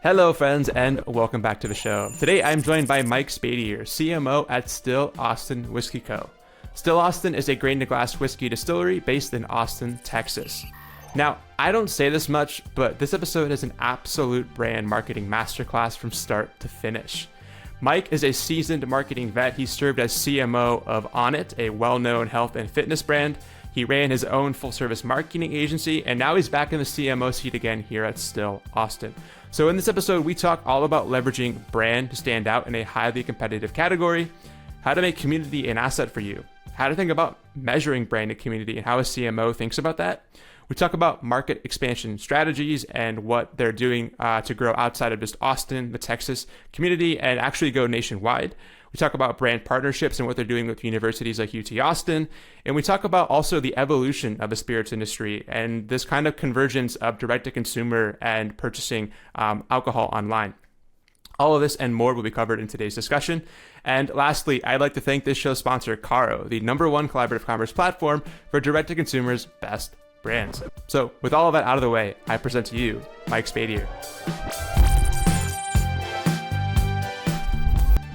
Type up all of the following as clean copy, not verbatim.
Hello, friends, and welcome back to the show. Today, I'm joined by Mike Spadier, CMO at Still Austin Whiskey Co. Still Austin is a grain-to-glass whiskey distillery based in Austin, Texas. Now, I don't say this much, but this episode is an absolute brand marketing masterclass from start to finish. Mike is a seasoned marketing vet. He served as CMO of Onnit, a well-known health and fitness brand. He ran his own full-service marketing agency, and now he's back in the CMO seat again here at Still Austin. So in this episode, we talk all about leveraging brand to stand out in a highly competitive category, how to make community an asset for you, how to think about measuring brand and community, and how a CMO thinks about that. We talk about market expansion strategies and what they're doing to grow outside of just Austin, the Texas community, and actually go nationwide. We talk about brand partnerships and what they're doing with universities like UT Austin. And we talk about also the evolution of the spirits industry and this kind of convergence of direct-to-consumer and purchasing alcohol online. All of this and more will be covered in today's discussion. And lastly, I'd like to thank this show's sponsor, Caro, the #1 collaborative commerce platform for direct-to-consumers' best brands. So with all of that out of the way, I present to you, Mike Spadier.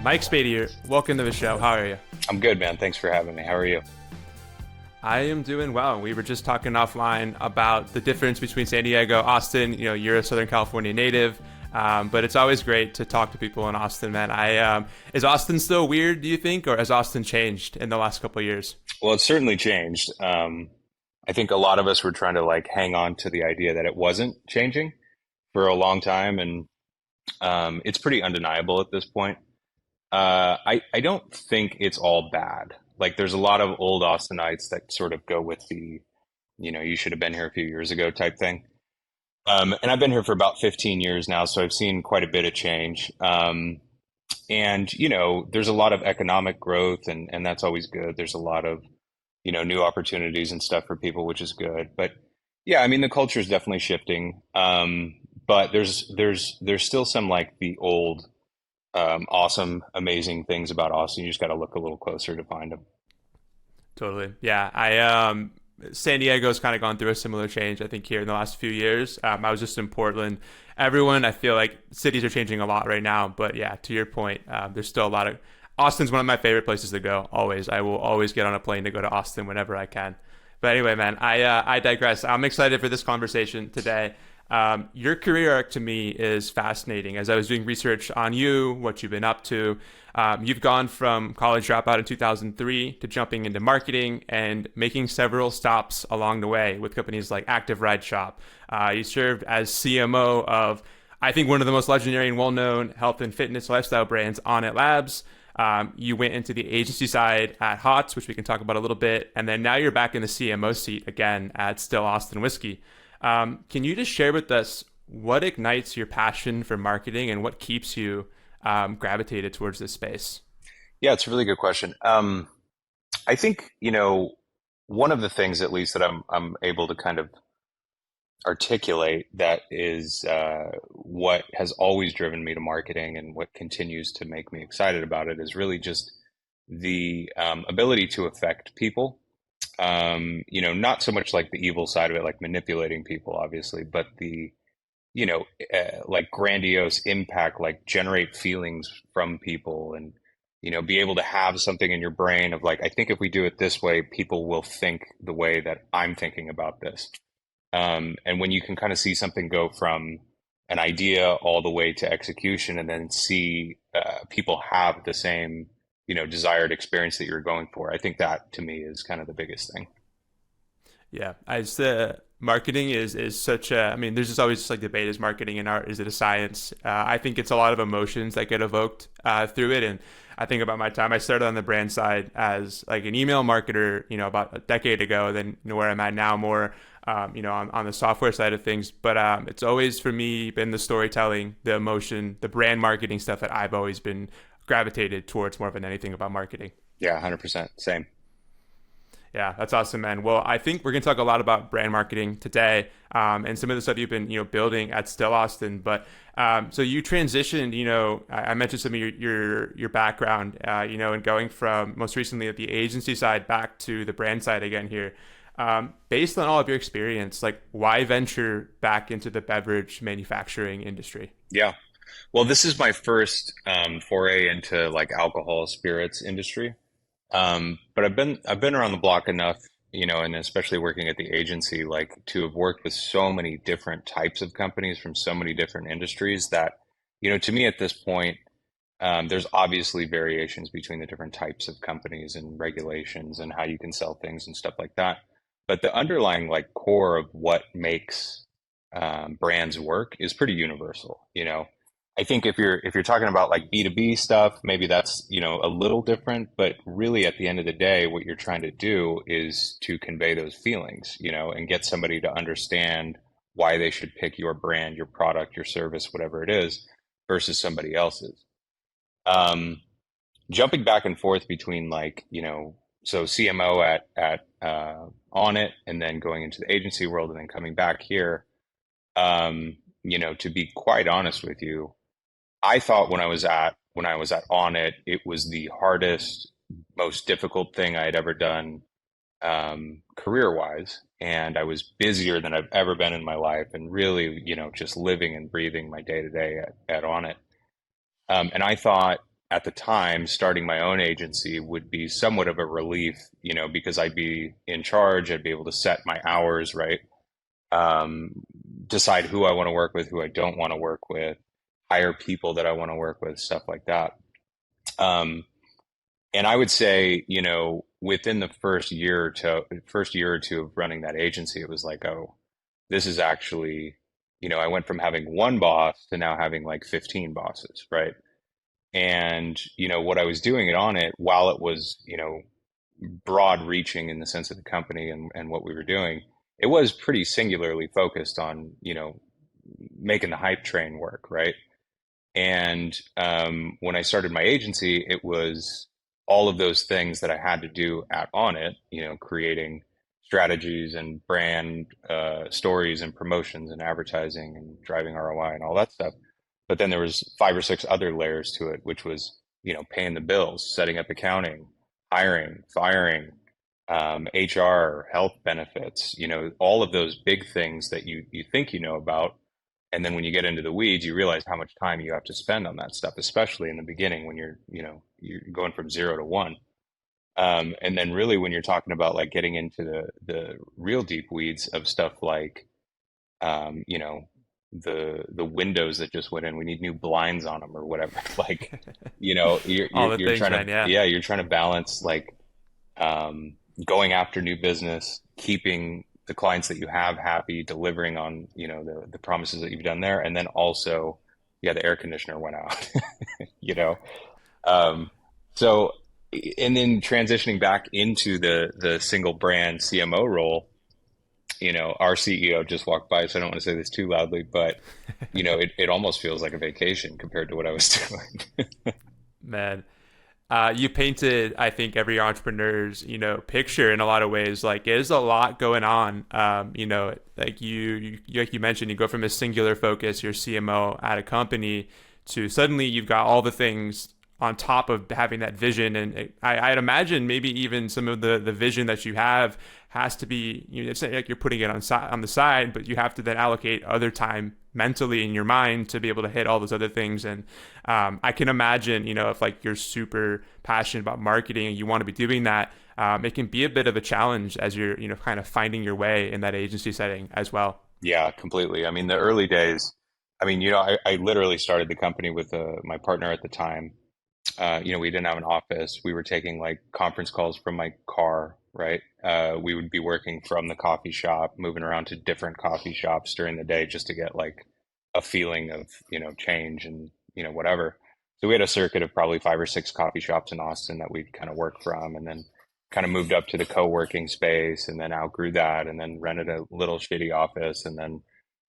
Mike Spadier, welcome to the show. How are you? I'm good, man. Thanks for having me. How are you? I am doing well. We were just talking offline about the difference between San Diego, Austin. You know, you're a Southern California native, but it's always great to talk to people in Austin, man. Is Austin still weird, do you think, or has Austin changed in the last couple of years? Well, it's certainly changed. I think a lot of us were trying to hang on to the idea that it wasn't changing for a long time, and it's pretty undeniable at this point. I don't think it's all bad. There's a lot of old Austinites that sort of go with the, you should have been here a few years ago type thing. And I've been here for about 15 years now, so I've seen quite a bit of change. And, there's a lot of economic growth and that's always good. There's a lot of, new opportunities and stuff for people, which is good. But yeah, I mean, the culture is definitely shifting. But there's still some the old, awesome, amazing things about Austin. You just got to look a little closer to find them. Totally. Yeah. San Diego's kind of gone through a similar change, I think, here in the last few years. I was just in Portland. I feel like cities are changing a lot right now. But yeah, to your point, there's still a lot of... Austin's one of my favorite places to go, always. I will always get on a plane to go to Austin whenever I can. But anyway, man, I digress. I'm excited for this conversation today. Your career arc to me is fascinating. As I was doing research on you, what you've been up to, you've gone from college dropout in 2003 to jumping into marketing and making several stops along the way with companies like Active Ride Shop. You served as CMO of, I think, one of the most legendary and well-known health and fitness lifestyle brands, Onnit Labs. You went into the agency side at HOTS, which we can talk about a little bit. And then now you're back in the CMO seat again at Still Austin Whiskey. Can you just share with us what ignites your passion for marketing and what keeps you gravitated towards this space? Yeah, it's a really good question. I think, one of the things at least that I'm able to kind of articulate that is what has always driven me to marketing and what continues to make me excited about it is really just the ability to affect people. Not so much the evil side of it, manipulating people, obviously, but the, grandiose impact, generate feelings from people and, be able to have something in your brain of I think if we do it this way, people will think the way that I'm thinking about this. And when you can kind of see something go from an idea all the way to execution and then see people have the same desired experience that you're going for. I think that to me is kind of the biggest thing. Yeah, marketing is such a, there's just always debate, is marketing an art? Is it a science? I think it's a lot of emotions that get evoked through it. And I think about my time, I started on the brand side as an email marketer, about a decade ago, then where I'm at now more, on the software side of things. But it's always for me been the storytelling, the emotion, the brand marketing stuff that I've always been gravitated towards more than anything about marketing. Yeah, 100%. Same. Yeah, that's awesome, man. Well, I think we're going to talk a lot about brand marketing today, and some of the stuff you've been, building at Still Austin. But so you transitioned, I mentioned some of your background, and going from most recently at the agency side back to the brand side again here. Based on all of your experience, like why venture back into the beverage manufacturing industry? Yeah. Well, this is my first foray into like alcohol spirits industry. But I've been around the block enough, and especially working at the agency, like to have worked with so many different types of companies from so many different industries that, to me at this point, there's obviously variations between the different types of companies and regulations and how you can sell things and stuff like that. But the underlying like core of what makes brands work is pretty universal. I think if you're talking about like B2B stuff, maybe that's, a little different, but really at the end of the day, what you're trying to do is to convey those feelings, and get somebody to understand why they should pick your brand, your product, your service, whatever it is, versus somebody else's. Um, Jumping back and forth between like, so CMO at Onnit and then going into the agency world and then coming back here, to be quite honest with you, I thought when I was at Onnit, it was the hardest, most difficult thing I had ever done career wise. And I was busier than I've ever been in my life and really, just living and breathing my day to day at Onnit. And I thought at the time, starting my own agency would be somewhat of a relief, because I'd be in charge, I'd be able to set my hours, right? Um, Decide who I want to work with, who I don't want to work with, hire people that I want to work with, stuff like that. Um, and I would say, within the first year or two of running that agency, it was like, oh, this is actually, I went from having one boss to now having like 15 bosses, right? And, what I was doing it on it, while it was, broad reaching in the sense of the company and what we were doing, it was pretty singularly focused on, making the hype train work, right? And when I started my agency, it was all of those things that I had to do at Onnit, creating strategies and brand stories and promotions and advertising and driving ROI and all that stuff. But then there was five or six other layers to it, which was, paying the bills, setting up accounting, hiring, firing, HR, health benefits, all of those big things that you think you know about. And then when you get into the weeds, you realize how much time you have to spend on that stuff, especially in the beginning when you're going from 0 to 1. And then really when you're talking about like getting into the real deep weeds of stuff like, um, you know, the windows that just went in, we need new blinds on them or whatever. Like, you're, All you're, the you're things, trying to, man. Yeah. yeah, you're trying to balance like, going after new business, keeping the clients that you have happy, delivering on, the promises that you've done there. And then also, yeah, the air conditioner went out, you know? Um, so, and then transitioning back into the single brand CMO role, our CEO just walked by, so I don't want to say this too loudly, but it almost feels like a vacation compared to what I was doing. Man, you painted, I think, every entrepreneur's, picture in a lot of ways. Like, there's a lot going on. Like like you mentioned, you go from a singular focus, your CMO at a company, to suddenly you've got all the things on top of having that vision. And I'd imagine maybe even some of the vision that you have has to be, it's not like you're putting it on the side, but you have to then allocate other time mentally in your mind to be able to hit all those other things. And I can imagine, if like you're super passionate about marketing and you want to be doing that, it can be a bit of a challenge as you're, kind of finding your way in that agency setting as well. Yeah, completely. I mean, the early days, I mean, I literally started the company with my partner at the time. We didn't have an office. We were taking like conference calls from my car, right? We would be working from the coffee shop, moving around to different coffee shops during the day just to get like a feeling of, change and, whatever. So we had a circuit of probably five or six coffee shops in Austin that we'd kind of work from, and then kind of moved up to the co-working space and then outgrew that and then rented a little shitty office and then,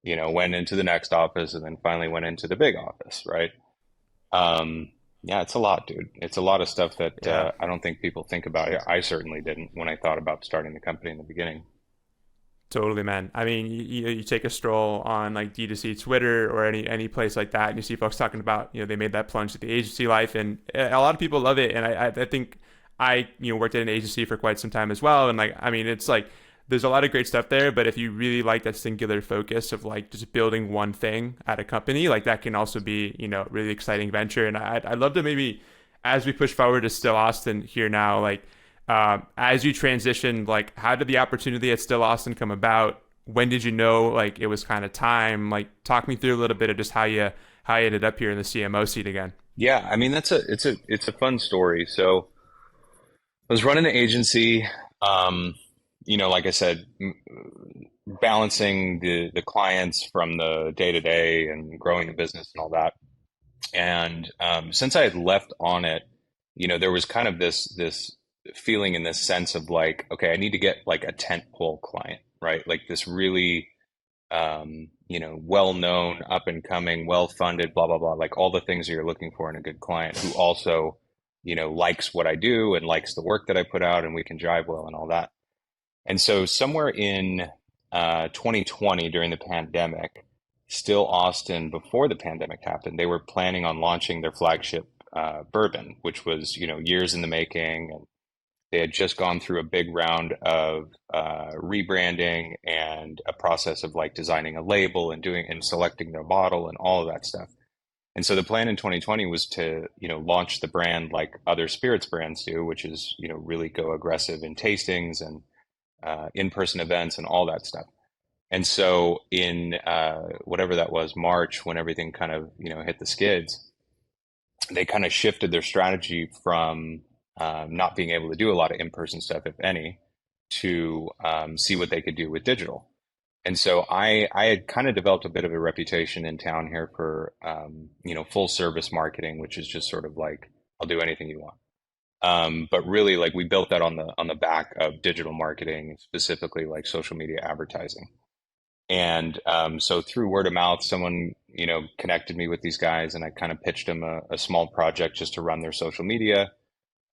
went into the next office and then finally went into the big office, right? Um, yeah, it's a lot, dude. It's a lot of stuff that Yeah. I don't think people think about. I certainly didn't when I thought about starting the company in the beginning. Totally, man. I mean, you take a stroll on like DTC Twitter or any place like that, and you see folks talking about, they made that plunge to the agency life, and a lot of people love it. And I think I worked at an agency for quite some time as well, and like, I mean, it's like there's a lot of great stuff there, but if you really like that singular focus of like just building one thing at a company, like that can also be, really exciting venture. And I'd love to maybe, as we push forward to Still Austin here now, like as you transition, like how did the opportunity at Still Austin come about? When did you know like it was kind of time? Like talk me through a little bit of just how you ended up here in the CMO seat again. Yeah, I mean it's a fun story. So I was running an agency, um, like I said, balancing the clients from the day to day and growing the business and all that. And since I had left on it, there was kind of this feeling in this sense of like, okay, I need to get like a tent pole client, right? Like this really well known, up and coming, well funded, blah blah blah, like all the things that you're looking for in a good client who also, likes what I do and likes the work that I put out, and we can jive well and all that. And so somewhere in 2020 during the pandemic, Still Austin, before the pandemic happened, they were planning on launching their flagship bourbon, which was, years in the making. And they had just gone through a big round of rebranding and a process of like designing a label and doing and selecting their bottle and all of that stuff. And so the plan in 2020 was to, launch the brand like other spirits brands do, which is, really go aggressive in tastings and in-person events and all that stuff. And so in whatever that was, March, when everything kind of, hit the skids, they kind of shifted their strategy from not being able to do a lot of in-person stuff, if any, to see what they could do with digital. And so I had kind of developed a bit of a reputation in town here for, full service marketing, which is just sort of like, I'll do anything you want. But really, like we built that on the back of digital marketing, specifically like social media advertising. And so through word of mouth, someone, connected me with these guys, and I kind of pitched them a small project just to run their social media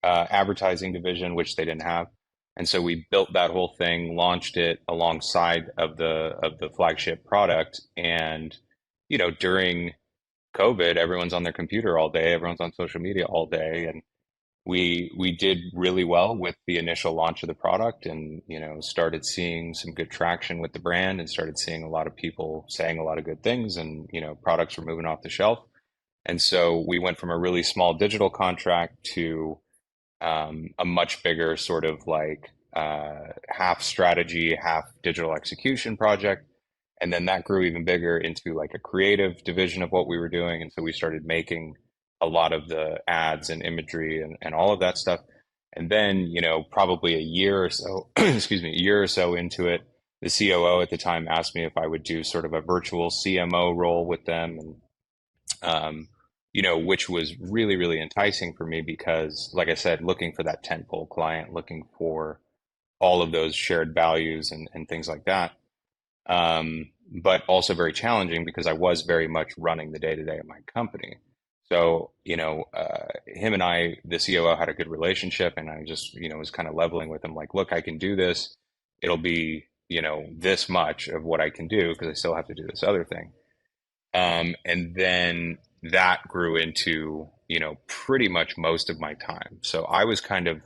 advertising division, which they didn't have. And so we built that whole thing, launched it alongside of the flagship product. And, during COVID, everyone's on their computer all day, everyone's on social media all day. And we did really well with the initial launch of the product, and started seeing some good traction with the brand, and started seeing a lot of people saying a lot of good things, and products were moving off the shelf. And so we went from a really small digital contract to a much bigger sort of like half strategy, half digital execution project. And then that grew even bigger into like a creative division of what we were doing. And so we started making a lot of the ads and imagery and all of that stuff. And then, probably a year or so, excuse me, a year or so into it, the COO at the time asked me if I would do sort of a virtual CMO role with them. And, which was really, really enticing for me because, like I said, looking for that tentpole client, looking for all of those shared values and things like that. But also very challenging because I was very much running the day to day of my company. So, him and I, the COO, had a good relationship, and I just, was kind of leveling with him like, look, I can do this. It'll be, this much of what I can do because I still have to do this other thing. And then that grew into, pretty much most of my time. So I was kind of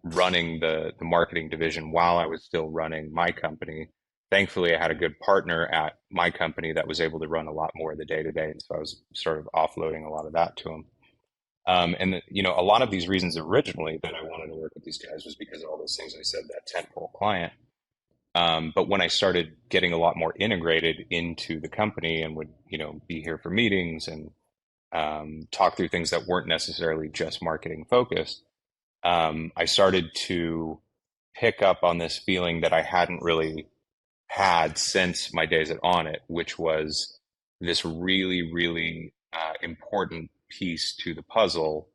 running the marketing division while I was still running my company. Thankfully, I had a good partner at my company that was able to run a lot more of the day to day. And so I was sort of offloading a lot of that to him. A lot of these reasons originally that I wanted to work with these guys was because of all those things I said, that tentpole client. But when I started getting a lot more integrated into the company and would, be here for meetings and talk through things that weren't necessarily just marketing focused, I started to pick up on this feeling that I hadn't really had since my days at Onnit, which was this really, really important piece to the puzzle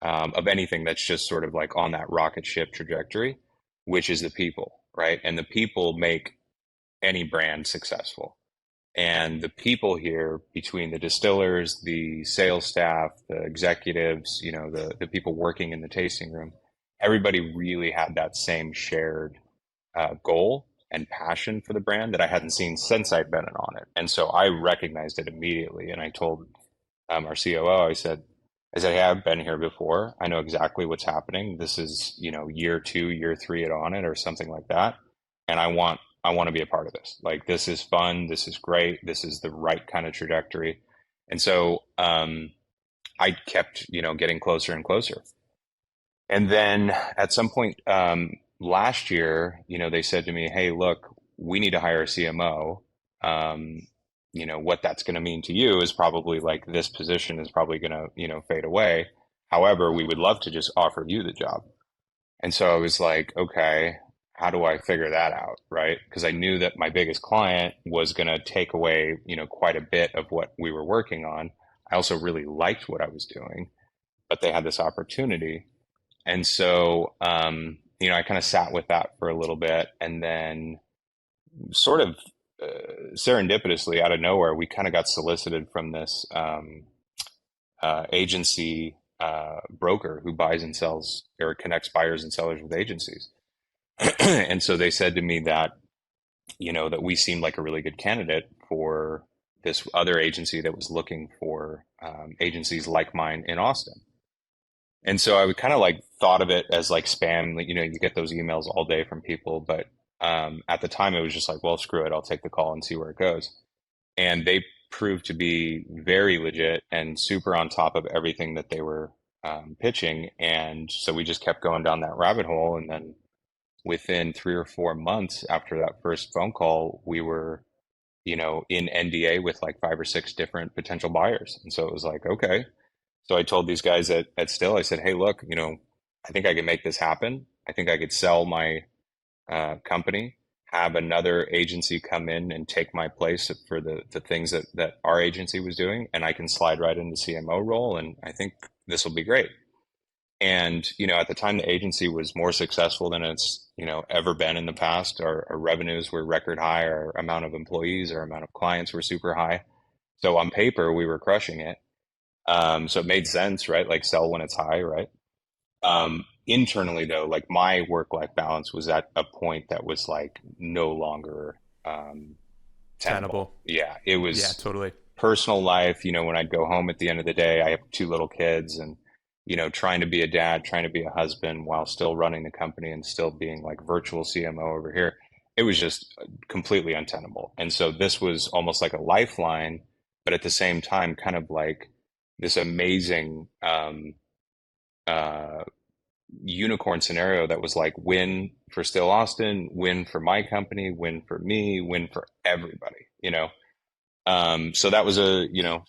of anything that's just sort of like on that rocket ship trajectory, which is the people, right? And the people make any brand successful. And the people here, between the distillers, the sales staff, the executives, the people working in the tasting room, everybody really had that same shared goal and passion for the brand that I hadn't seen since I'd been on it. And so I recognized it immediately. And I told our COO, hey, I've been here before. I know exactly what's happening. This is, year 2, year 3 at Onnit or something like that. and I want to be a part of this. Like, this is fun. This is great. This is the right kind of trajectory. And so I kept, getting closer and closer. And then at some point last year, they said to me, "Hey, look, we need to hire a CMO. Um, what that's going to mean to you is probably like this position is probably going to, fade away. However, we would love to just offer you the job." And so I was like, okay, how do I figure that out? Right. Because I knew that my biggest client was going to take away, quite a bit of what we were working on. I also really liked what I was doing, but they had this opportunity. And so, I kind of sat with that for a little bit, and then sort of serendipitously out of nowhere, we kind of got solicited from this agency broker who buys and sells or connects buyers and sellers with agencies. And so they said to me that, that we seemed like a really good candidate for this other agency that was looking for agencies like mine in Austin. And so I would kind of like thought of it as like spam, like, you get those emails all day from people. But at the time it was just like, well, screw it. I'll take the call and see where it goes. And they proved to be very legit and super on top of everything that they were pitching. And so we just kept going down that rabbit hole. And then within 3 or 4 months after that first phone call, we were, in NDA with like 5 or 6 different potential buyers. And so it was like, okay. So I told these guys at Still, I said, hey, look, I think I can make this happen. I think I could sell my company, have another agency come in and take my place for the things that our agency was doing, and I can slide right into CMO role, and I think this will be great. And, at the time, the agency was more successful than it's, ever been in the past. Our revenues were record high, our amount of employees, our amount of clients were super high. So on paper, we were crushing it. So it made sense, right? Like, sell when it's high, right? Internally though, like, my work-life balance was at a point that was like no longer tenable. Yeah, it was. Yeah, totally. Personal life, when I'd go home at the end of the day, I have 2 little kids, and trying to be a dad, trying to be a husband while still running the company and still being like virtual CMO over here. It was just completely untenable. And so this was almost like a lifeline, but at the same time, kind of like this amazing unicorn scenario that was like win for Still Austin, win for my company, win for me, win for everybody, So that was a,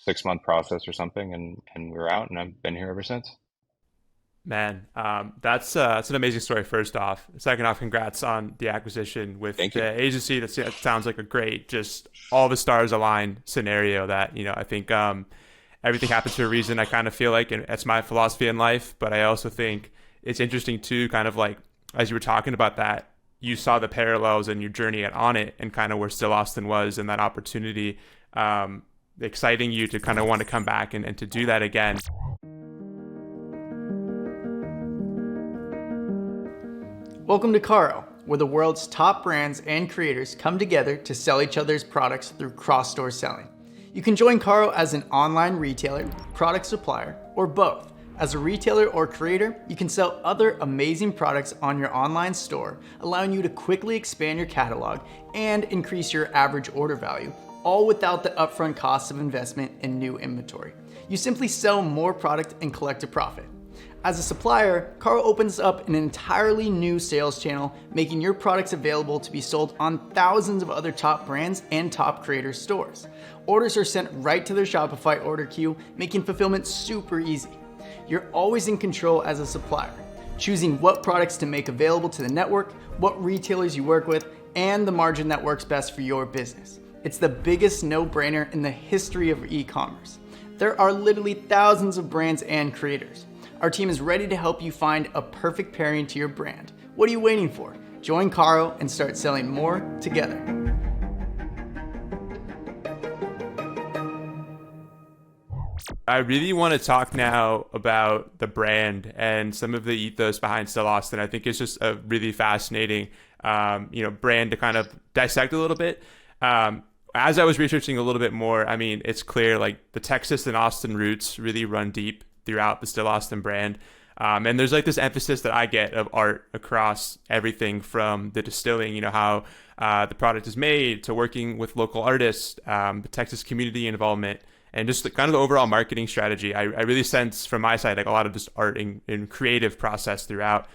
6-month process or something, and we were out, and I've been here ever since. Man, that's an amazing story. First off, second off, congrats on the acquisition with Thank you. the agency. That sounds like a great, just all the stars aligned scenario. That I think everything happens for a reason. I kind of feel like, and that's my philosophy in life. But I also think it's interesting too, kind of like as you were talking about that, you saw the parallels in your journey at Onnit and kind of where Still Austin was, and that opportunity exciting you to kind of want to come back and to do that again. Welcome to Caro, where the world's top brands and creators come together to sell each other's products through cross-store selling. You can join Caro as an online retailer, product supplier, or both. As a retailer or creator, you can sell other amazing products on your online store, allowing you to quickly expand your catalog and increase your average order value, all without the upfront cost of investment in new inventory. You simply sell more product and collect a profit. As a supplier, Caro opens up an entirely new sales channel, making your products available to be sold on thousands of other top brands and top creators' stores. Orders are sent right to their Shopify order queue, making fulfillment super easy. You're always in control as a supplier, choosing what products to make available to the network, what retailers you work with, and the margin that works best for your business. It's the biggest no-brainer in the history of e-commerce. There are literally thousands of brands and creators. Our team is ready to help you find a perfect pairing to your brand. What are you waiting for? Join Caro and start selling more together. I really want to talk now about the brand and some of the ethos behind Still Austin. I think it's just a really fascinating, brand to kind of dissect a little bit. As I was researching a little bit more, I mean, it's clear like the Texas and Austin roots really run deep throughout the Still Austin brand. And there's like this emphasis that I get of art across everything from the distilling, how the product is made, to working with local artists, the Texas community involvement, and just kind of the overall marketing strategy. I really sense from my side like a lot of just art and creative process throughout.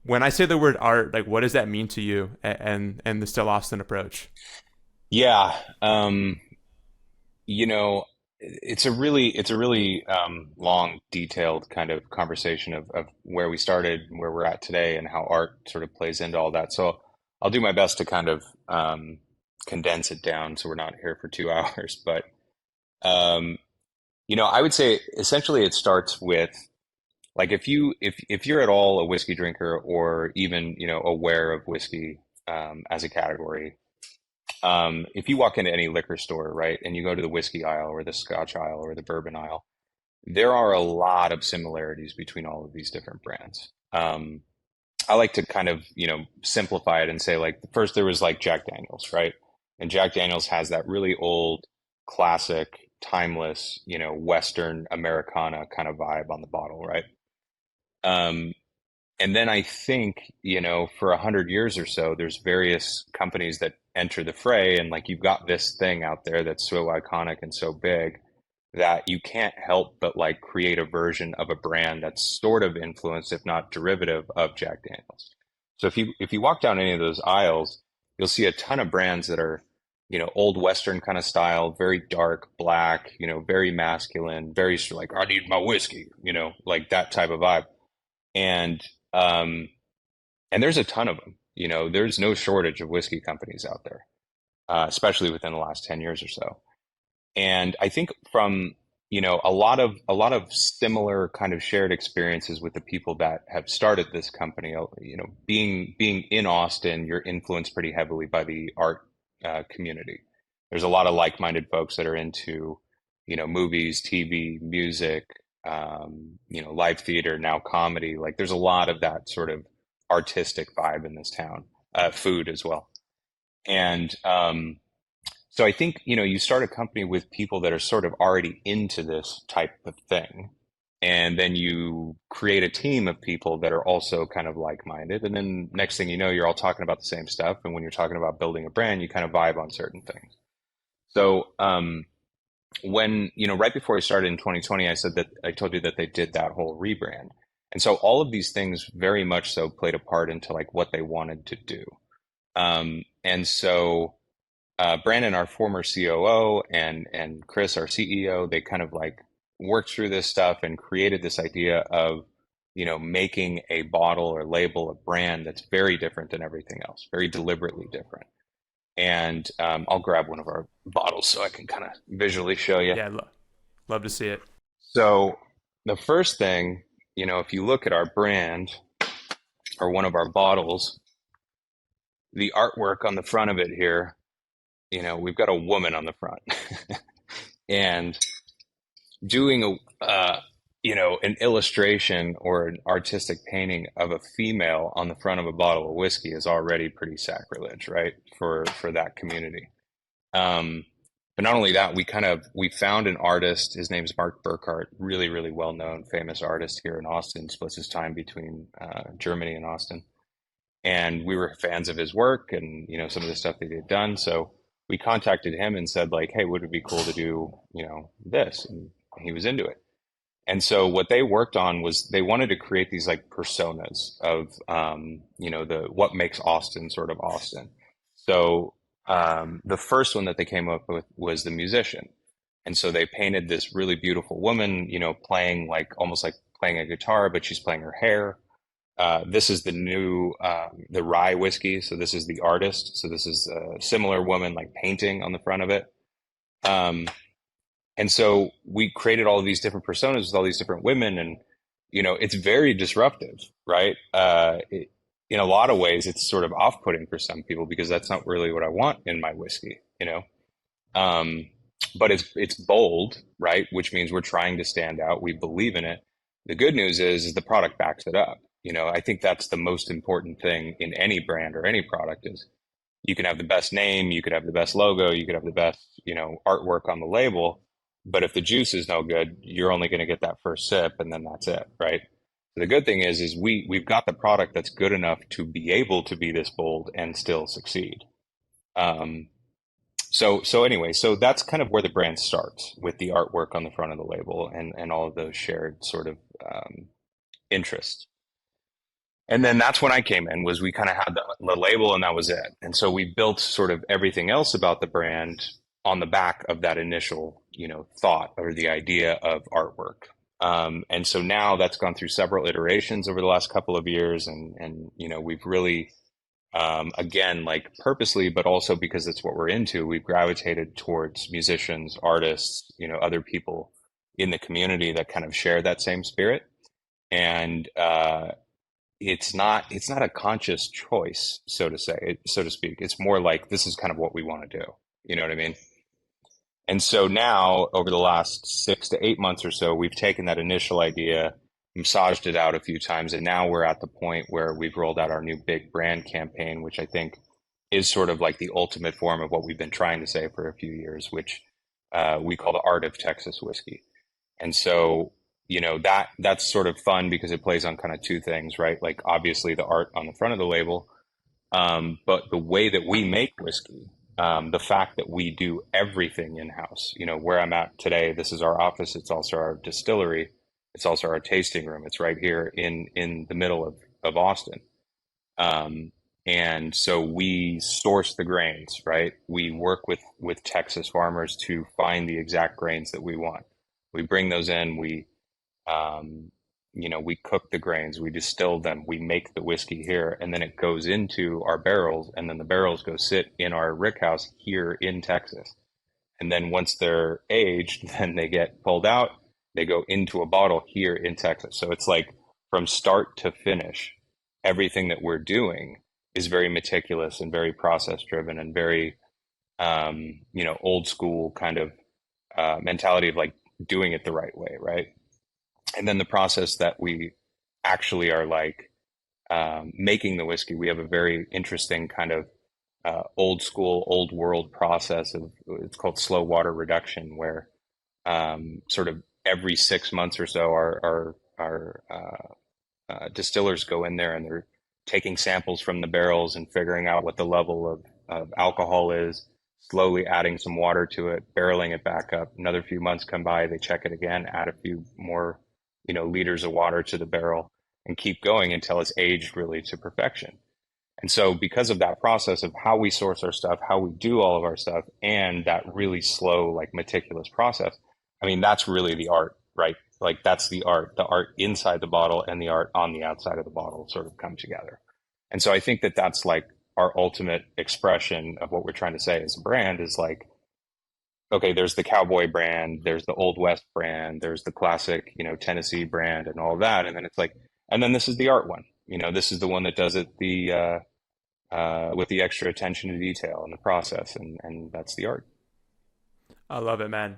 When I say the word art, like what does that mean to you and the Still Austin approach? Yeah. You know, it's a really long, detailed kind of conversation of where we started and where we're at today and how art sort of plays into all that. So I'll do my best to kind of condense it down so we're not here for 2 hours. But um, I would say essentially it starts with like if you're at all a whiskey drinker or even aware of whiskey as a category. If you walk into any liquor store, right, and you go to the whiskey aisle or the scotch aisle or the bourbon aisle, there are a lot of similarities between all of these different brands. I like to kind of, simplify it and say like first there was like Jack Daniels, right? And Jack Daniels has that really old, classic, timeless, Western Americana kind of vibe on the bottle, right? Um, and then I think, for 100 years or so, there's various companies that enter the fray, and like you've got this thing out there that's so iconic and so big that you can't help but like create a version of a brand that's sort of influenced, if not derivative, of Jack Daniels. So if you walk down any of those aisles, you'll see a ton of brands that are, old Western kind of style, very dark black, very masculine, very like I need my whiskey, like that type of vibe. And um, and there's a ton of them. There's no shortage of whiskey companies out there, especially within the last 10 years or so. And I think from, a lot of similar kind of shared experiences with the people that have started this company, being in Austin, you're influenced pretty heavily by the art community. There's a lot of like-minded folks that are into, movies, TV, music, live theater, now comedy. Like there's a lot of that sort of artistic vibe in this town, food as well. And so I think, you start a company with people that are sort of already into this type of thing. And then you create a team of people that are also kind of like-minded. And then next thing you know, you're all talking about the same stuff. And when you're talking about building a brand, you kind of vibe on certain things. So when, right before I started in 2020, I told you that they did that whole rebrand. And so all of these things very much so played a part into like what they wanted to do. And so Brandon, our former COO, and Chris, our CEO, they kind of like worked through this stuff and created this idea of, making a bottle or label, a brand that's very different than everything else, very deliberately different. And I'll grab one of our bottles so I can kind of visually show you. Yeah, love to see it. So the first thing, if you look at our brand or one of our bottles, the artwork on the front of it here, we've got a woman on the front and doing an illustration or an artistic painting of a female on the front of a bottle of whiskey is already pretty sacrilege, right? For that community. But not only that, we found an artist. His name is Mark Burkhart, really, really well-known, famous artist here in Austin, splits his time between Germany and Austin. And we were fans of his work and, some of the stuff that he had done. So we contacted him and said like, hey, would it be cool to do, this? And he was into it. And so what they worked on was they wanted to create these like personas of, what makes Austin sort of Austin. So the first one that they came up with was the musician. And so they painted this really beautiful woman, playing like almost like playing a guitar, but she's playing her hair. This is the new, the rye whiskey. So this is the artist. So this is a similar woman like painting on the front of it. And so we created all of these different personas with all these different women, and it's very disruptive, right? In a lot of ways, it's sort of off-putting for some people because that's not really what I want in my whiskey, but it's bold, right? Which means we're trying to stand out. We believe in it. The good news is the product backs it up. I think that's the most important thing in any brand or any product is you can have the best name, you could have the best logo, you could have the best, artwork on the label. But if the juice is no good, you're only going to get that first sip and then that's it, right? The good thing is we've got the product that's good enough to be able to be this bold and still succeed. Um, so anyway, so that's kind of where the brand starts, with the artwork on the front of the label and all of those shared sort of interests. And then that's when I came in, was we kind of had the label and that was it. And so we built sort of everything else about the brand on the back of that initial, thought or the idea of artwork. And so now that's gone through several iterations over the last couple of years. And we've really, again, like purposely, but also because it's what we're into, we've gravitated towards musicians, artists, other people in the community that kind of share that same spirit. And, it's not a conscious choice, so to speak. It's more like, this is kind of what we want to do. You know what I mean? And so now, over the last 6 to 8 months or so, we've taken that initial idea, massaged it out a few times, and now we're at the point where we've rolled out our new big brand campaign, which I think is sort of like the ultimate form of what we've been trying to say for a few years, which we call the art of Texas whiskey. And so, that's sort of fun because it plays on kind of two things, right? Like obviously the art on the front of the label, but the way that we make whiskey, the fact that we do everything in-house, where I'm at today, this is our office. It's also our distillery. It's also our tasting room. It's right here in the middle of Austin. And so we source the grains, right? We work with Texas farmers to find the exact grains that we want. We bring those in, we cook the grains, we distill them, we make the whiskey here, and then it goes into our barrels, and then the barrels go sit in our rick house here in Texas. And then once they're aged, then they get pulled out, they go into a bottle here in Texas. So it's like from start to finish, everything that we're doing is very meticulous and very process driven and very, old school kind of mentality of like doing it the right way, right? And then the process that we actually are like making the whiskey, we have a very interesting kind of old school, old world process of, it's called slow water reduction, where sort of every 6 months or so, our distillers go in there and they're taking samples from the barrels and figuring out what the level of alcohol is, slowly adding some water to it, barreling it back up. Another few months come by, they check it again, add a few more liters of water to the barrel, and keep going until it's aged really to perfection. And so because of that process of how we source our stuff, how we do all of our stuff, and that really slow, like meticulous process, I mean, that's really the art, right? Like that's the art inside the bottle and the art on the outside of the bottle sort of come together. And so I think that that's like our ultimate expression of what we're trying to say as a brand is like, okay, there's the cowboy brand, there's the Old West brand, there's the classic, Tennessee brand and all that. And then it's like, and then this is the art one, this is the one that does it with the extra attention to detail in the process. And that's the art. I love it, man.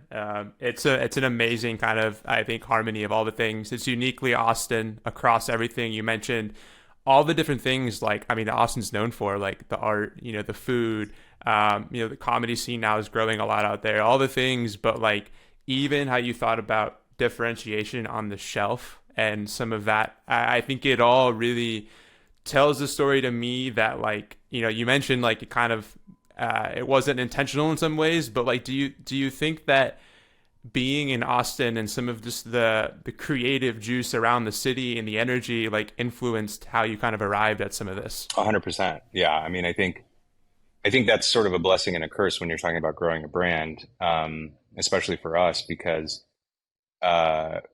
It's an amazing kind of, I think, harmony of all the things. It's uniquely Austin across everything. You mentioned all the different things, like, I mean, Austin's known for, like the art, the food, the comedy scene now is growing a lot out there, all the things, but like even how you thought about differentiation on the shelf and some of that, I think it all really tells the story to me that, like, you mentioned like it kind of, it wasn't intentional in some ways, but like, do you think that being in Austin and some of just the creative juice around the city and the energy like influenced how you kind of arrived at some of this? 100%. Yeah. I mean, I think that's sort of a blessing and a curse when you're talking about growing a brand, especially for us, because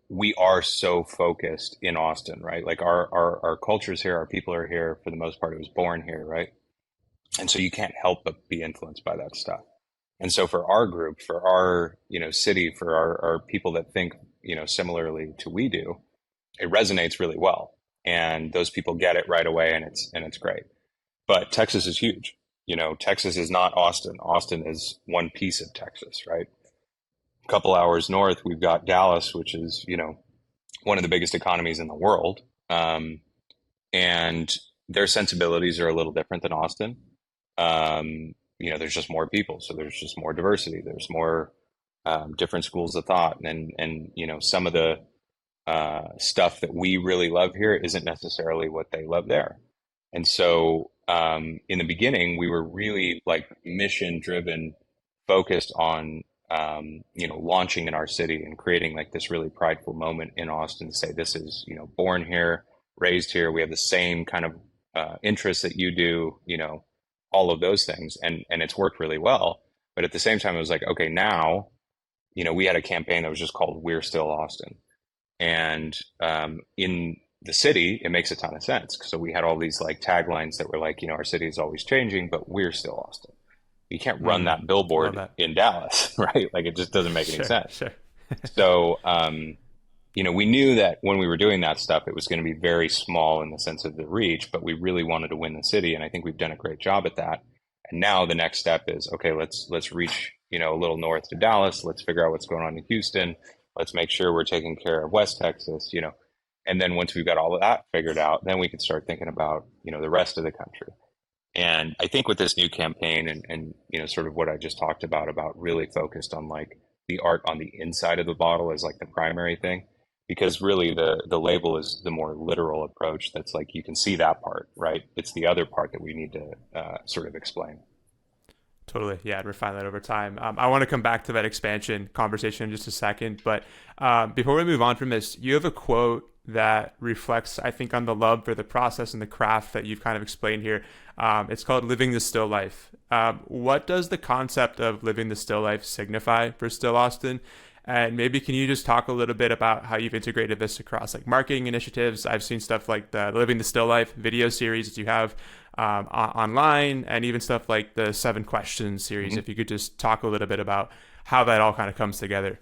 we are so focused in Austin, right? Like our culture's here, our people are here for the most part. It was born here, right? And so you can't help but be influenced by that stuff. And so for our group, for our, city, for our people that think, similarly to we do, it resonates really well. And those people get it right away, and it's great. But Texas is huge. Texas is not Austin. Austin is one piece of Texas, right? A couple hours north, we've got Dallas, which is, one of the biggest economies in the world. And their sensibilities are a little different than Austin. There's just more people, so there's just more diversity. There's more different schools of thought, and some of the stuff that we really love here isn't necessarily what they love there. And so in the beginning, we were really like mission driven, focused on launching in our city and creating like this really prideful moment in Austin to say this is born here, raised here. We have the same kind of interests that you do, all of those things, and it's worked really well. But at the same time, it was like, okay, now we had a campaign that was just called "We're Still Austin," and in the city, it makes a ton of sense. So we had all these like taglines that were like, our city is always changing, but we're still Austin. You can't run that billboard in Dallas, right? Like it just doesn't make any sense. Sure. So, we knew that when we were doing that stuff, it was going to be very small in the sense of the reach, but we really wanted to win the city. And I think we've done a great job at that. And now the next step is, okay, let's reach, a little north to Dallas. Let's figure out what's going on in Houston. Let's make sure we're taking care of West Texas, and then once we've got all of that figured out, then we can start thinking about, the rest of the country. And I think with this new campaign and sort of what I just talked about really focused on like the art on the inside of the bottle is like the primary thing, because really the label is the more literal approach. That's like, you can see that part, right? It's the other part that we need to sort of explain. Totally. Yeah, I'd refine that over time. I want to come back to that expansion conversation in just a second. But before we move on from this, you have a quote that reflects, I think, on the love for the process and the craft that you've kind of explained here. It's called living the still life. What does the concept of living the still life signify for Still Austin? And maybe can you just talk a little bit about how you've integrated this across like marketing initiatives? I've seen stuff like the Living the Still Life video series that you have online, and even stuff like the 7 Questions series. Mm-hmm. If you could just talk a little bit about how that all kind of comes together.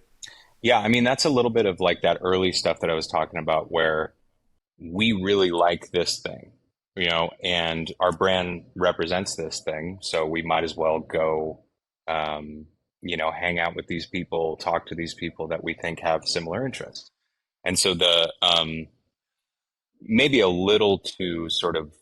Yeah, I mean, that's a little bit of like that early stuff that I was talking about where we really like this thing, and our brand represents this thing. So we might as well go, hang out with these people, talk to these people that we think have similar interests. And so the maybe a little too sort of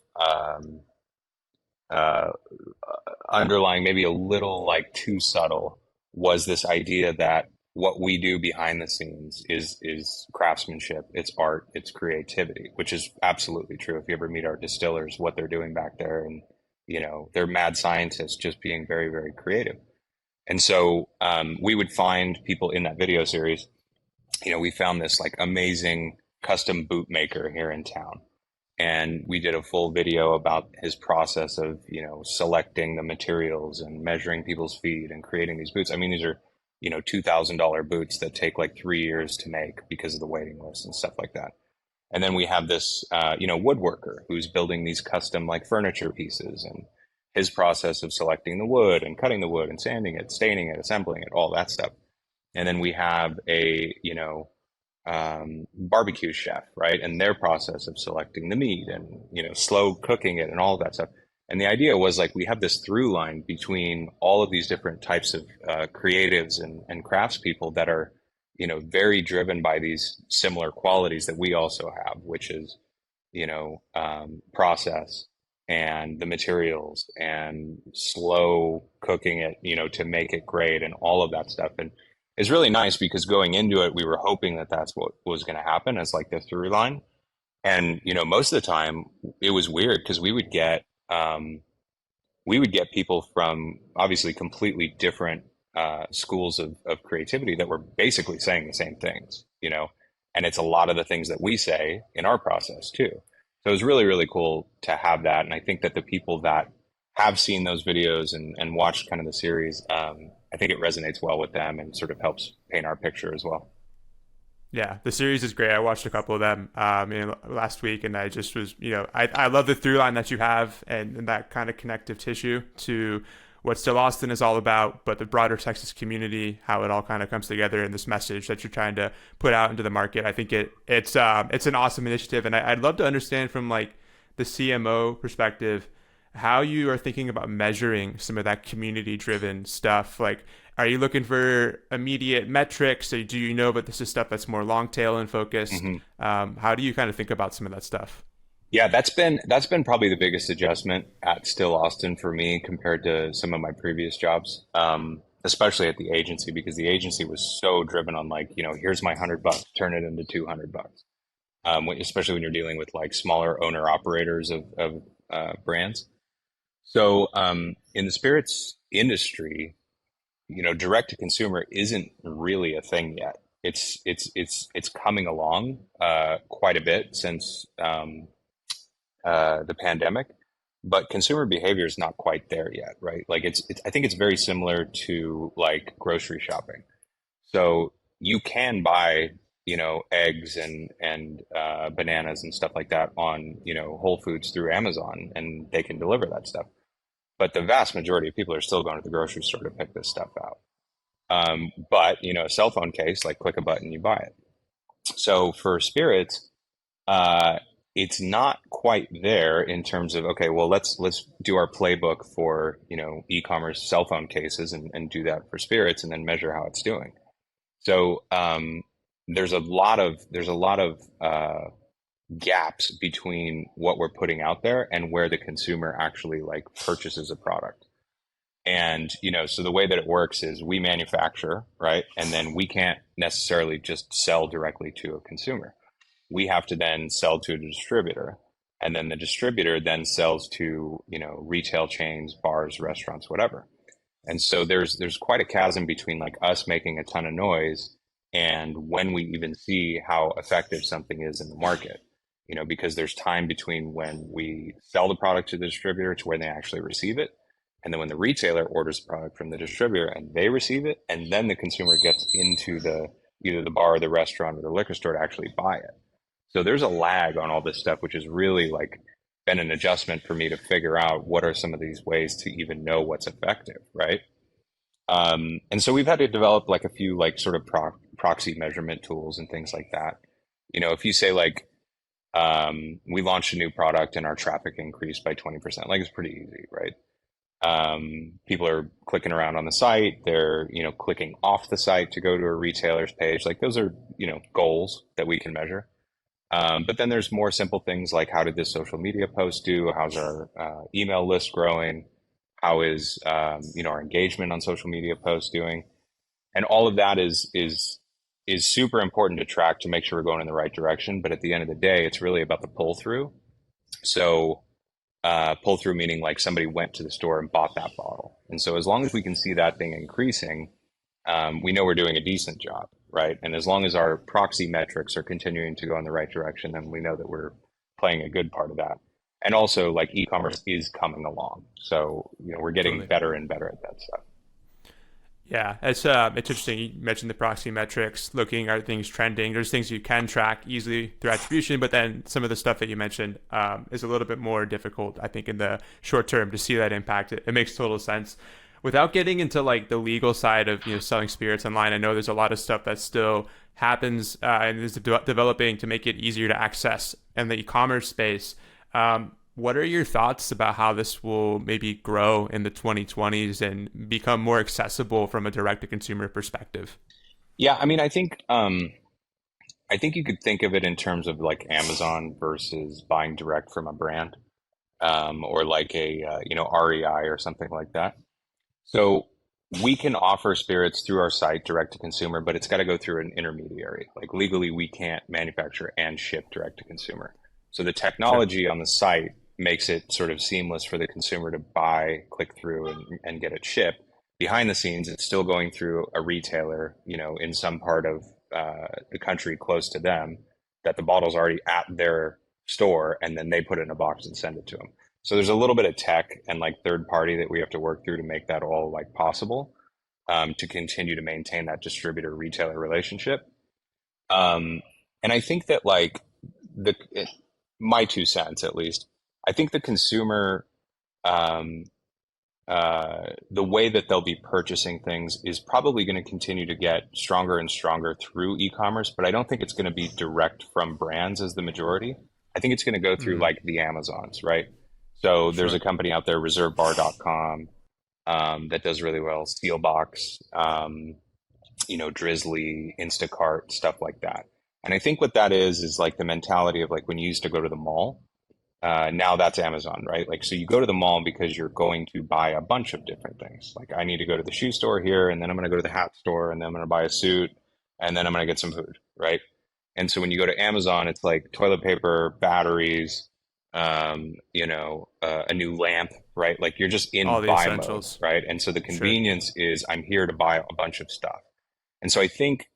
underlying, maybe a little like too subtle, was this idea that what we do behind the scenes is craftsmanship, it's art, it's creativity, which is absolutely true. If you ever meet our distillers, what they're doing back there, and they're mad scientists just being very, very creative. And so we would find people in that video series. We found this like amazing custom boot maker here in town, and we did a full video about his process of selecting the materials and measuring people's feet and creating these boots. I mean, these are $2,000 boots that take like 3 years to make because of the waiting list and stuff like that. And then we have this, woodworker who's building these custom like furniture pieces, and his process of selecting the wood and cutting the wood and sanding it, staining it, assembling it, all that stuff. And then we have a, barbecue chef, right? And their process of selecting the meat and, slow cooking it and all of that stuff. And the idea was like, we have this through line between all of these different types of creatives and craftspeople that are, very driven by these similar qualities that we also have, which is, process and the materials and slow cooking it, to make it great and all of that stuff. And it's really nice because going into it, we were hoping that that's what was going to happen as like the through line. And, most of the time it was weird because we would get people from obviously completely different schools of creativity that were basically saying the same things, and it's a lot of the things that we say in our process too. So it was really, really cool to have that. And I think that the people that have seen those videos and watched kind of the series, I think it resonates well with them and sort of helps paint our picture as well. Yeah, the series is great. I watched a couple of them last week, and I just was, I love the through line that you have and that kind of connective tissue to what Still Austin is all about, but the broader Texas community, how it all kind of comes together in this message that you're trying to put out into the market. I think it's an awesome initiative, and I'd love to understand from like the CMO perspective how you are thinking about measuring some of that community-driven stuff. Like, are you looking for immediate metrics? Or do you know, but this is stuff that's more long tail and focused? Mm-hmm. How do you kind of think about some of that stuff? Yeah, that's been probably the biggest adjustment at Still Austin for me compared to some of my previous jobs. especially at the agency, because the agency was so driven on like, here's my $100, turn it into $200. Especially when you're dealing with like smaller owner operators of brands. So in the spirits industry, direct to consumer isn't really a thing yet. It's coming along quite a bit since the pandemic, but consumer behavior is not quite there yet, right? Like it's I think it's very similar to like grocery shopping. So you can buy, eggs and bananas and stuff like that on, Whole Foods through Amazon, and they can deliver that stuff. But the vast majority of people are still going to the grocery store to pick this stuff out. But a cell phone case, like click a button, you buy it. So for spirits, it's not quite there in terms of, okay, well, let's do our playbook for e-commerce cell phone cases and do that for spirits and then measure how it's doing. So there's a lot of gaps between what we're putting out there and where the consumer actually like purchases a product. And so the way that it works is we manufacture, right, and then we can't necessarily just sell directly to a consumer. We have to then sell to a distributor, and then the distributor then sells to retail chains, bars, restaurants, whatever. And so there's quite a chasm between like us making a ton of noise and when we even see how effective something is in the market, because there's time between when we sell the product to the distributor to when they actually receive it, and then when the retailer orders the product from the distributor and they receive it, and then the consumer gets into either the bar or the restaurant or the liquor store to actually buy it. So there's a lag on all this stuff, which is really like been an adjustment for me to figure out what are some of these ways to even know what's effective, right? And so we've had to develop like a few like sort of proxy measurement tools and things like that. If you say like we launched a new product and our traffic increased by 20%, like it's pretty easy, right? People are clicking around on the site, they're clicking off the site to go to a retailer's page. Like those are goals that we can measure. But then there's more simple things like how did this social media post do? How's our email list growing? How is our engagement on social media posts doing? And all of that is super important to track to make sure we're going in the right direction. But at the end of the day, it's really about the pull through. So pull through meaning like somebody went to the store and bought that bottle. And so as long as we can see that thing increasing, we know we're doing a decent job, right? And as long as our proxy metrics are continuing to go in the right direction, then we know that we're playing a good part of that. And also like e-commerce is coming along. So, we're getting better and better at that stuff. Yeah, it's interesting. You mentioned the proxy metrics, looking at things trending. There's things you can track easily through attribution, but then some of the stuff that you mentioned is a little bit more difficult, I think, in the short term to see that impact. It makes total sense. Without getting into like the legal side of selling spirits online, I know there's a lot of stuff that still happens and is developing to make it easier to access in the e-commerce space. What are your thoughts about how this will maybe grow in the 2020s and become more accessible from a direct-to-consumer perspective? Yeah, I mean, I think you could think of it in terms of like Amazon versus buying direct from a brand, or like a REI or something like that. So we can offer spirits through our site direct to consumer, but it's got to go through an intermediary. Like legally, we can't manufacture and ship direct to consumer. So the technology on the site makes it sort of seamless for the consumer to buy, click through, and get it shipped. Behind the scenes, it's still going through a retailer, in some part of the country close to them, that the bottle's already at their store, and then they put it in a box and send it to them. So there's a little bit of tech and like third party that we have to work through to make that all like possible, to continue to maintain that distributor retailer relationship. And I think that like my 2 cents at least, I think the consumer, the way that they'll be purchasing things is probably going to continue to get stronger and stronger through e-commerce, but I don't think it's going to be direct from brands as the majority. I think it's going to go through like the Amazons, right? So there's a company out there, reservebar.com, that does really well, Steelbox, Drizzly, Instacart, stuff like that. And I think what that is like the mentality of like when you used to go to the mall now that's Amazon, right? Like, so you go to the mall because you're going to buy a bunch of different things. Like, I need to go to the shoe store here, and then I'm going to go to the hat store, and then I'm going to buy a suit, and then I'm going to get some food, right? And so when you go to Amazon, it's like toilet paper, batteries, a new lamp, right? Like you're just All in the buy mode, essentials. right? And so the Sure. convenience is I'm here to buy a bunch of stuff. And so I think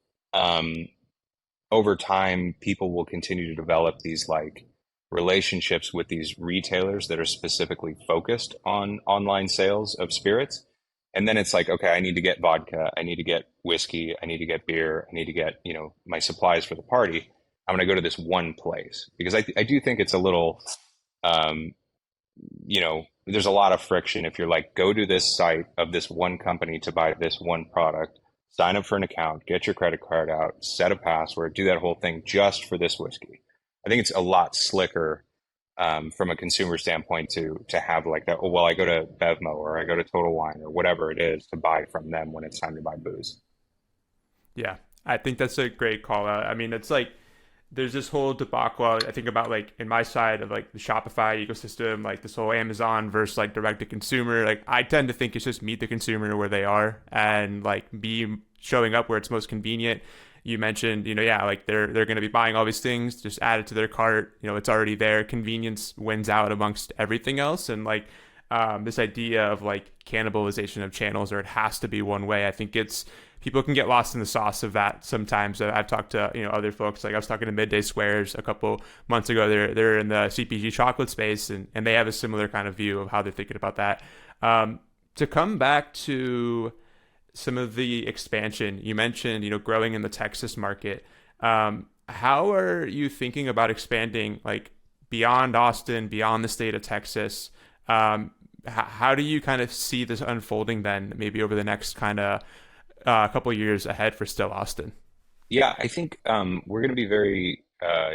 over time, people will continue to develop these like relationships with these retailers that are specifically focused on online sales of spirits. And then it's like, okay, I need to get vodka, I need to get whiskey, I need to get beer, I need to get, my supplies for the party. I'm going to go to this one place because I do think it's a little, um, there's a lot of friction if you're like, go to this site of this one company to buy this one product, sign up for an account, get your credit card out, set a password, do that whole thing just for this whiskey. I think it's a lot slicker from a consumer standpoint to have like that. Oh, well, I go to Bevmo or I go to Total Wine or whatever it is to buy from them when it's time to buy booze. Yeah, I think that's a great call out. I mean, it's like there's this whole debacle. I think about like in my side of like the Shopify ecosystem, like this whole Amazon versus like direct to consumer. Like I tend to think it's just meet the consumer where they are and like be showing up where it's most convenient. You mentioned, yeah, like they're going to be buying all these things, just add it to their cart. It's already there. Convenience wins out amongst everything else, and like this idea of like cannibalization of channels, or it has to be one way. I think it's people can get lost in the sauce of that sometimes. I've talked to other folks. Like I was talking to Midday Squares a couple months ago. They're in the CPG chocolate space, and they have a similar kind of view of how they're thinking about that. To come back to some of the expansion you mentioned, growing in the Texas market. How are you thinking about expanding like beyond Austin, beyond the state of Texas? How do you kind of see this unfolding then, maybe over the next kind of couple years ahead for Still Austin? Yeah, I think we're going to be very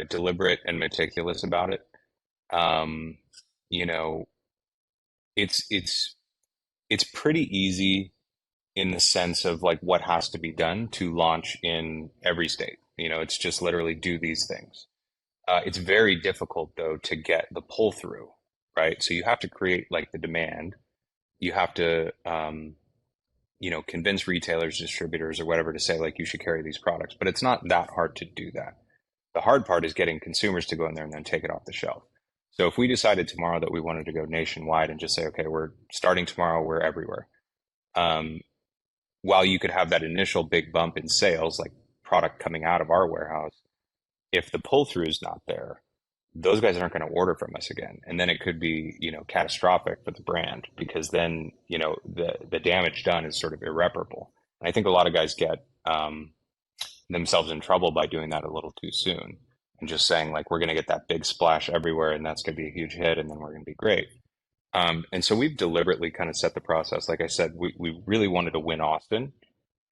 deliberate and meticulous about it. Um, you know, it's it's pretty easy in the sense of like what has to be done to launch in every state. It's just literally do these things. It's very difficult though to get the pull through, right? So you have to create like the demand. You have to, convince retailers, distributors, or whatever to say like you should carry these products. But it's not that hard to do that. The hard part is getting consumers to go in there and then take it off the shelf. So if we decided tomorrow that we wanted to go nationwide and just say, okay, we're starting tomorrow, we're everywhere. Um, while you could have that initial big bump in sales, like product coming out of our warehouse, if the pull through is not there, those guys aren't going to order from us again. And then it could be, catastrophic for the brand because then, the damage done is sort of irreparable. And I think a lot of guys get themselves in trouble by doing that a little too soon and just saying like, we're going to get that big splash everywhere and that's going to be a huge hit and then we're going to be great. And so we've deliberately kind of set the process. Like I said, we really wanted to win Austin,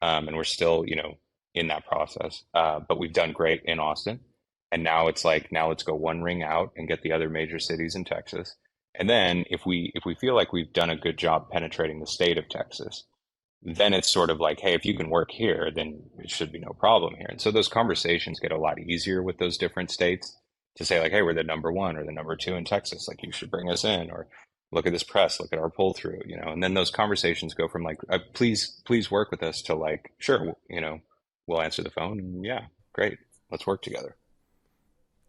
and we're still, in that process. But we've done great in Austin, and now it's like now let's go one ring out and get the other major cities in Texas. And then if we feel like we've done a good job penetrating the state of Texas, then it's sort of like, hey, if you can work here, then it should be no problem here. And so those conversations get a lot easier with those different states to say like, hey, we're the number one or the number two in Texas, like you should bring us in, or look at this press, look at our pull through, and then those conversations go from like, please work with us to like, sure, we'll answer the phone and yeah, great, let's work together.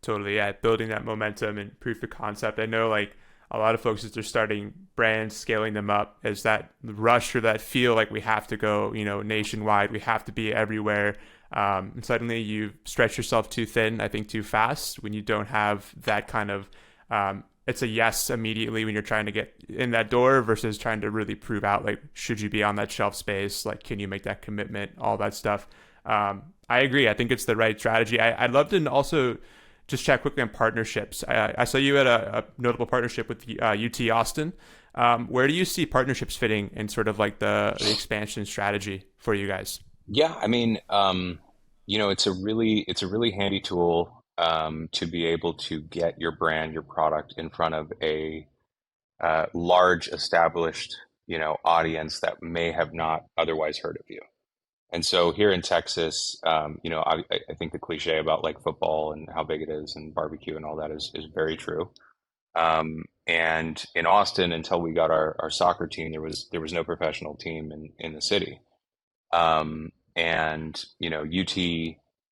Totally, yeah. Building that momentum and proof of concept. I know like a lot of folks as they're starting brands, scaling them up, is that rush or that feel like we have to go, nationwide, we have to be everywhere. And suddenly you stretch yourself too thin, I think too fast when you don't have that kind of, it's a yes immediately when you're trying to get in that door versus trying to really prove out, like, should you be on that shelf space? Like, can you make that commitment? All that stuff. I agree. I think it's the right strategy. I'd love to also just chat quickly on partnerships. I saw you had a notable partnership with UT Austin. Where do you see partnerships fitting in sort of like the expansion strategy for you guys? Yeah, I mean, it's a really handy tool to be able to get your brand, your product in front of a large established, audience that may have not otherwise heard of you. And so here in Texas, I think the cliche about like football and how big it is and barbecue and all that is very true. And in Austin, until we got our soccer team, there was no professional team in the city. And UT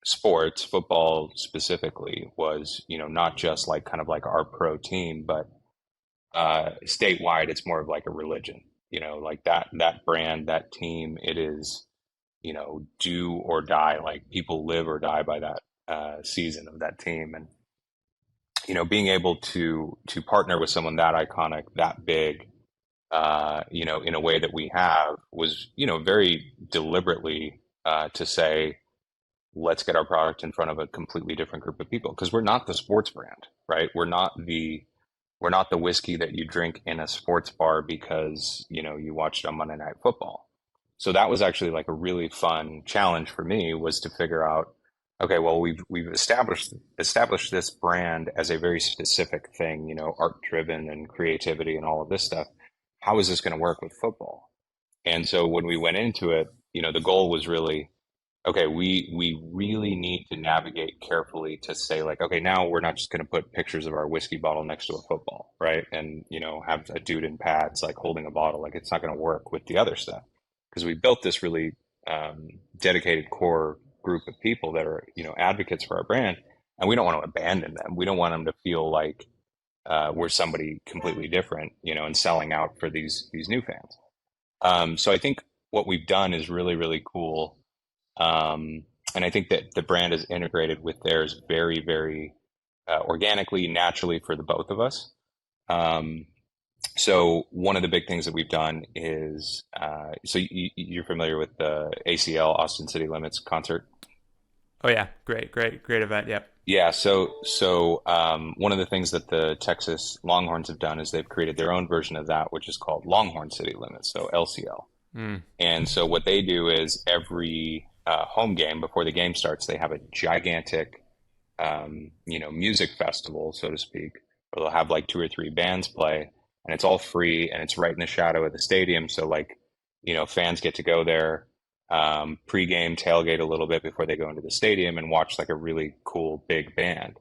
sports, football specifically, was not just like kind of like our pro team, but statewide, it's more of like a religion. Like that brand, that team, it is do or die. Like people live or die by that season of that team, and being able to partner with someone that iconic, that big, in a way that we have was, very deliberately to say, let's get our product in front of a completely different group of people, because we're not the sports brand, right? We're not the whiskey that you drink in a sports bar because you watched on Monday Night Football. So that was actually like a really fun challenge for me, was to figure out, okay, well, we've established this brand as a very specific thing, art driven and creativity and all of this stuff. How is this going to work with football? And so when we went into it, the goal was really, okay, we really need to navigate carefully to say, like, okay, now we're not just going to put pictures of our whiskey bottle next to a football, right? And have a dude in pads like holding a bottle. Like, it's not going to work with the other stuff, because we built this really dedicated core group of people that are advocates for our brand, and we don't want to abandon them. We don't want them to feel like we're somebody completely different, and selling out for these new fans. So I think what we've done is really, really cool. And I think that the brand is integrated with theirs very, very organically, naturally for the both of us. So one of the big things that we've done is, so you're familiar with the ACL, Austin City Limits concert? Oh yeah, great event. Yep. Yeah. So one of the things that the Texas Longhorns have done is they've created their own version of that, which is called Longhorn City Limits, so LCL. And so what they do is every home game, before the game starts, they have a gigantic, music festival, so to speak, where they'll have like two or three bands play, and it's all free, and it's right in the shadow of the stadium. So like, fans get to go there, pregame, tailgate a little bit before they go into the stadium and watch like a really cool big band.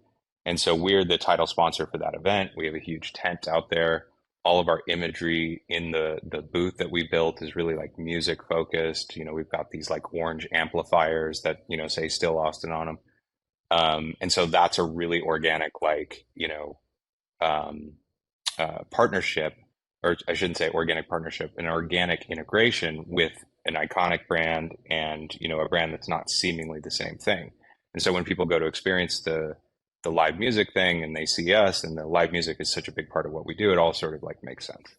And so we're the title sponsor for that event. We have a huge tent out there. All of our imagery in the booth that we built is really like music focused. We've got these like orange amplifiers that, say Still Austin on them. And so that's a really organic, like, partnership, or I shouldn't say organic partnership, an organic integration with an iconic brand and, a brand that's not seemingly the same thing. And so when people go to experience the live music thing and they see us, and the live music is such a big part of what we do, it all sort of like makes sense.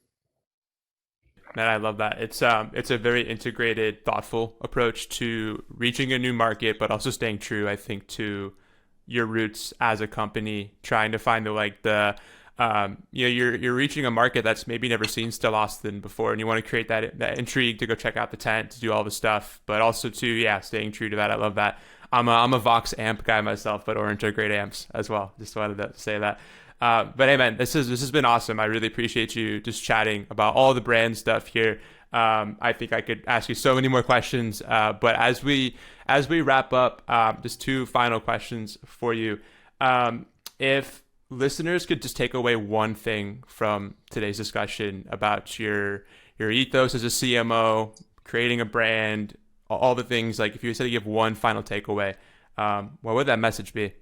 Man, I love that. It's a very integrated, thoughtful approach to reaching a new market, but also staying true, I think, to your roots as a company, trying to find you're reaching a market that's maybe never seen Still Austin before, and you want to create that intrigue to go check out the tent, to do all the stuff, but also to, staying true to that. I love that. I'm a Vox amp guy myself, but Orange are great amps as well. Just wanted to say that. But hey, man, this has been awesome. I really appreciate you just chatting about all the brand stuff here. I think I could ask you so many more questions, but as we wrap up, just two final questions for you. If listeners could just take away one thing from today's discussion about your ethos as a CMO, creating a brand, all the things, like if you said to give one final takeaway, what would that message be?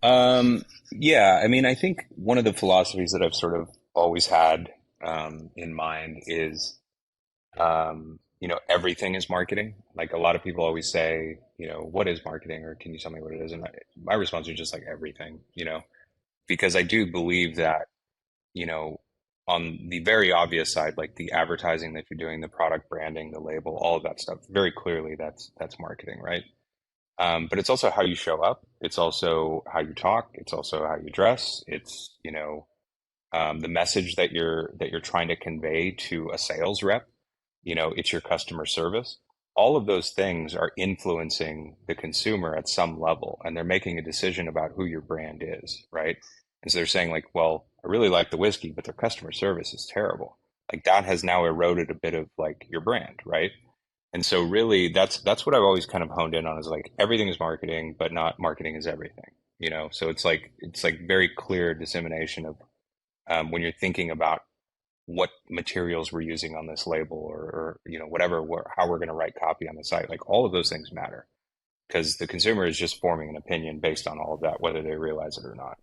Yeah, I mean, I think one of the philosophies that I've sort of always had in mind is, everything is marketing. Like, a lot of people always say, what is marketing, or can you tell me what it is? And my response is just like everything, because I do believe that, on the very obvious side, like the advertising that you're doing, the product branding, the label, all of that stuff, very clearly that's marketing, right? But it's also how you show up. It's also how you talk. It's also how you dress. It's, the message that you're trying to convey to a sales rep. It's your customer service. All of those things are influencing the consumer at some level, and they're making a decision about who your brand is, right? And so they're saying, like, well, I really like the whiskey, but their customer service is terrible. Like, that has now eroded a bit of like your brand, right? And so really that's what I've always kind of honed in on, is like everything is marketing, but not marketing is everything, So it's like very clear dissemination of when you're thinking about what materials we're using on this label or whatever, how we're going to write copy on the site. Like all of those things matter because the consumer is just forming an opinion based on all of that, whether they realize it or not.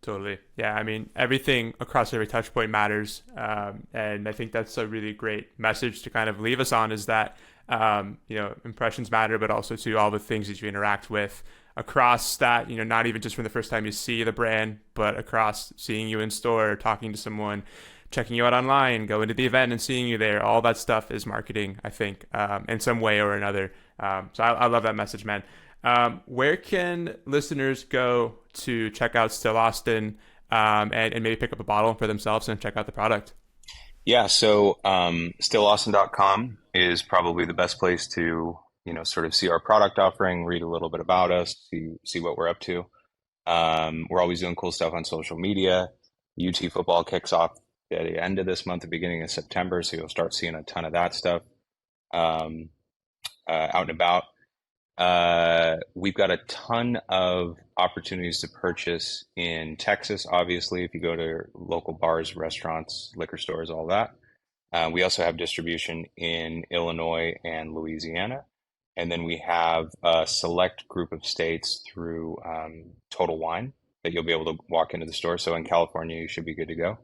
Totally. Yeah. I mean, everything across every touch point matters. And I think that's a really great message to kind of leave us on, is that, impressions matter, but also to all the things that you interact with across that, not even just from the first time you see the brand, but across seeing you in store, talking to someone, checking you out online, going to the event and seeing you there. All that stuff is marketing, I think, in some way or another. So I love that message, man. Where can listeners go to check out Still Austin and maybe pick up a bottle for themselves and check out the product? Yeah, so stillaustin.com is probably the best place to sort of see our product offering, read a little bit about us, see what we're up to. We're always doing cool stuff on social media. UT football kicks off at the end of this month, the beginning of September, so you'll start seeing a ton of that stuff out and about. We've got a ton of opportunities to purchase in Texas, obviously, if you go to local bars, restaurants, liquor stores, all that. We also have distribution in Illinois and Louisiana. And then we have a select group of states through Total Wine that you'll be able to walk into the store. So in California, you should be good to go.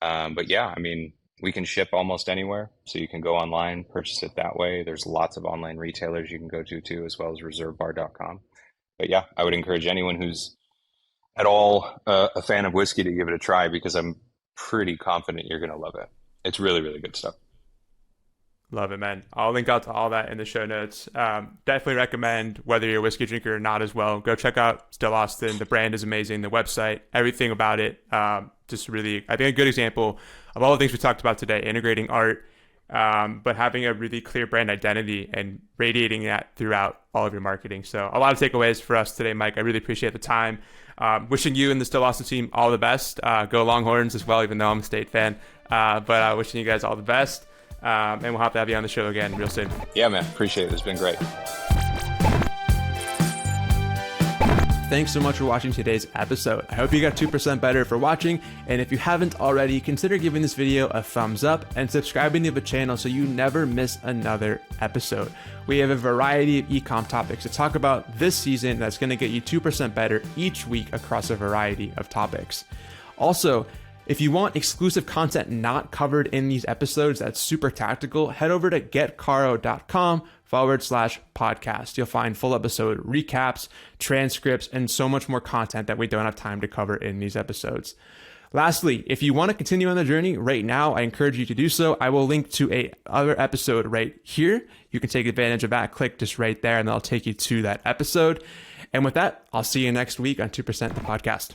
But yeah, I mean, we can ship almost anywhere. So you can go online, purchase it that way. There's lots of online retailers you can go to too, as well as reservebar.com. But yeah, I would encourage anyone who's at all a fan of whiskey to give it a try, because I'm pretty confident you're going to love it. It's really, really good stuff. Love it, man. I'll link out to all that in the show notes. Definitely recommend, whether you're a whiskey drinker or not as well, go check out Still Austin. The brand is amazing. The website, everything about it. Just really, I think, a good example of all the things we talked about today, integrating art, but having a really clear brand identity and radiating that throughout all of your marketing. So a lot of takeaways for us today, Mike. I really appreciate the time. Wishing you and the Still Austin team all the best. Go Longhorns as well, even though I'm a State fan. But wishing you guys all the best. And we'll have to have you on the show again real soon. Yeah, man. Appreciate it. It's been great. Thanks so much for watching today's episode. I hope you got 2% better for watching. And if you haven't already, consider giving this video a thumbs up and subscribing to the channel so you never miss another episode. We have a variety of e-com topics to talk about this season that's going to get you 2% better each week across a variety of topics. Also, if you want exclusive content not covered in these episodes that's super tactical, head over to getcaro.com/podcast. You'll find full episode recaps, transcripts, and so much more content that we don't have time to cover in these episodes. Lastly, if you want to continue on the journey right now, I encourage you to do so. I will link to another episode right here. You can take advantage of that. Click just right there, and that'll take you to that episode. And with that, I'll see you next week on 2% the podcast.